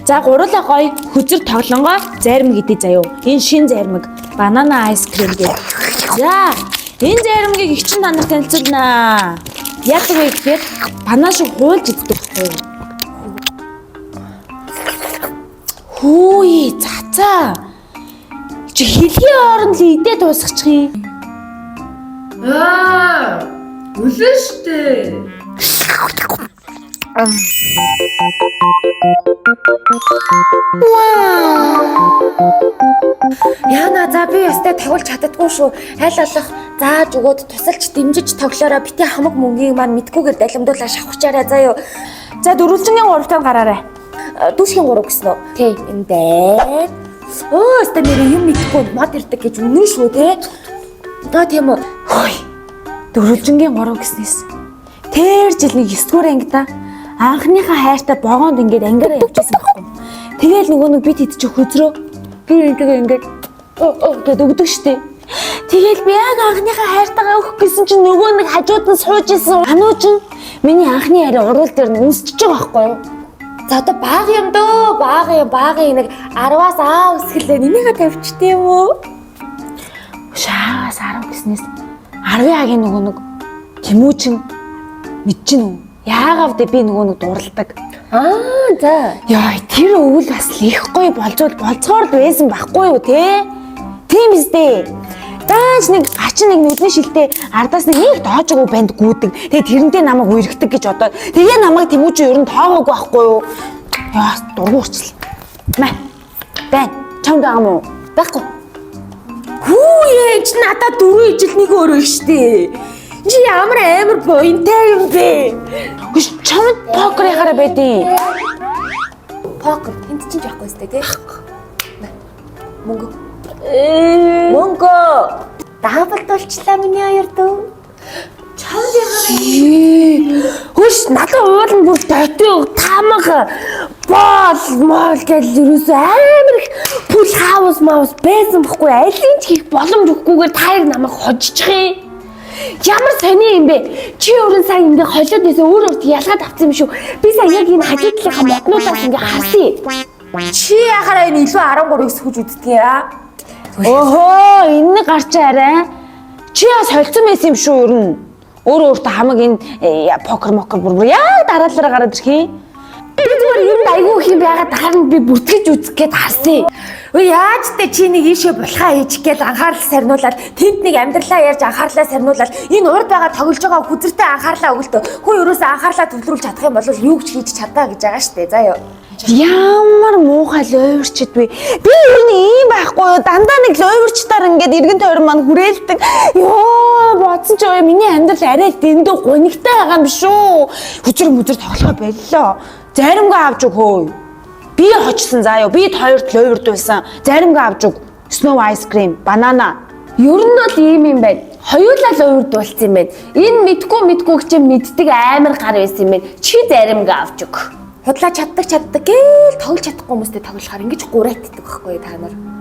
За гуруула гоё хөзөр тоглонгоо зарим гэдэг заяо. Энэ шин заримг банана айс крем гэдэг. За энэ заримгийг их чин танаар танилцуулнаа. Яг вэ гэхээр банана шиг хуйлж иддэг байхгүй юу? Хөөе цацаа. Чи хэлхийн хооронд л идээ дуусгачих юм. Үлэн штэ. Яна за би ястай тоглож чаддаггүй шүү. Аль болох зааж өгөөд тусалж дэмжиж тоглоороо бити хамаг мөнгийг маань мэдгүйгээр далимдуулаа шавхчаарай заа юу. За дөрвөлжингийн 3-таар гараарай. Дүүшгийн 3 гэсэн үү? Тий, энэ дээр. Ястай нэр юм мэдгүй мод ирдэг гэж үнэн шүү те. Тийм үү. Хөөе. Дөрвөлжингийн 3 гэснээс. Тэр жил нэг 9-р ангида анхныхаа хайртай богоонд ингээд ангиараа явчихсан байхгүй. Тэгээл нөгөө нэг бид идчих хөзрөө. Би ингээд гээд өгдөг штеп. Тэгээл би яг анхныхаа хайртайгаа өгөх гэсэн чинь нөгөө нэг хажууд нь сууж исэн анууч нь миний анхны хараа уруул дээр нүсчихэж байгаа байхгүй юу? За одоо баг юм дөө. Багын нэг 10-аас аа үсгэлээ нэмийгээ тавьчт юм уу? Шаагаас 10 гэснээс 10-аагийн нөгөө нэг Тэмүүчин мэдчихэв үү? Яагаад би нөгөө нэг дурладаг. За. Яа, тэр өвөл бас их гоё болцоор л байсан байхгүй юу те? Тийм биз дээ. Дааж нэг гачин нэг нүдний шилтэй ардаас нэг доожгүй банд гүйдэг. Тэгээ тэрнтэй намайг үерхдэг гэж одоо. Тэгээ намайг Тэмүүчин ер нь тоогоогүй байхгүй юу? Яа, дургуурчлаа. Маа. Байн. Чамд байгаа мó? Байхгүй. Хүүе чи надад 4 ижил нэг өөрөө штэ. Чи амар буянтай юм бэ? Хүч чамд покер яхаараа байдیں۔ Покер энд чинь жоохгүй сте тий. Мөнгө. Мөнгө. Даавал дулчлаа миний хоёр дөө. Чамд ягаа. Хүч надад уулын бүр дотоо тамаг мол гэж юусэн амар их пул хаус маус байсан бохгүй алин ч хийх боломж өгөхгүйгээр таяр намайг хожчих юм. Ямар сони юм бэ? Чи өөрөө сая ингээ холиод байсан өөрөөр ялгаад авсан юм шүү. Би сая яг энэ хажуу талынхаа мотнуудаас ингээ харсан. Чи яхаараа энэ илүү 13-ыг сүүж үздэг яа? Охоо, энэ гарч арай. Чи яа солилцсон байсан юм шүү ер нь. Өөртөө хамаг энэ покер бүр яа дараалалаа гараад ирэх юм. Би зүгээр юм айгүй их юм байгаад харин би бүртгэж үзэх гээд харсан. Өө яаж тэ чи нэг ийшээ булхаа хийчих гээд анхаарал сарниулаад тэнд нэг амьдралаа ярьж анхаарлаа сарниулаад энэ урд байгаа тоглож байгаа хүзэртэй анхаарлаа өгөлтөө. Хөө ерөөсөө анхаарлаа төвлөрүүлж чадах юм бол юу ч хийж чадаа гэж байгаа штэ. Заа ёо. Ямар муухай лойвэрчд вэ? Би ер нь ийм байхгүй юу? Дандаа нэг лойвэрчдаар ингээд эргэн тойрон маань хүрээлдэг. Йоо, бодсон ч ой миний амьдрал арай дэндүү гунигтай байгаа юм шүү. Хүзэр тоглохоо боллоо. Заримгаа авч өгөө. Би хочсон заа ёо. Бид хоёрт лойвэрд байсан. Заримгаа авч өг. Snow ice cream, banana. Ер нь бол ийм юм байна. Хоёулаа лойвэрд болсон юм байна. Энэ мэдгүй гэж мэддэг амар гар байсан юм байна. Чи заримгаа авч өг. Худлаа чаддаг гээл тоглож чадахгүй хүмүүстэй тоглохоор ингэж гураатдаг байхгүй та нар.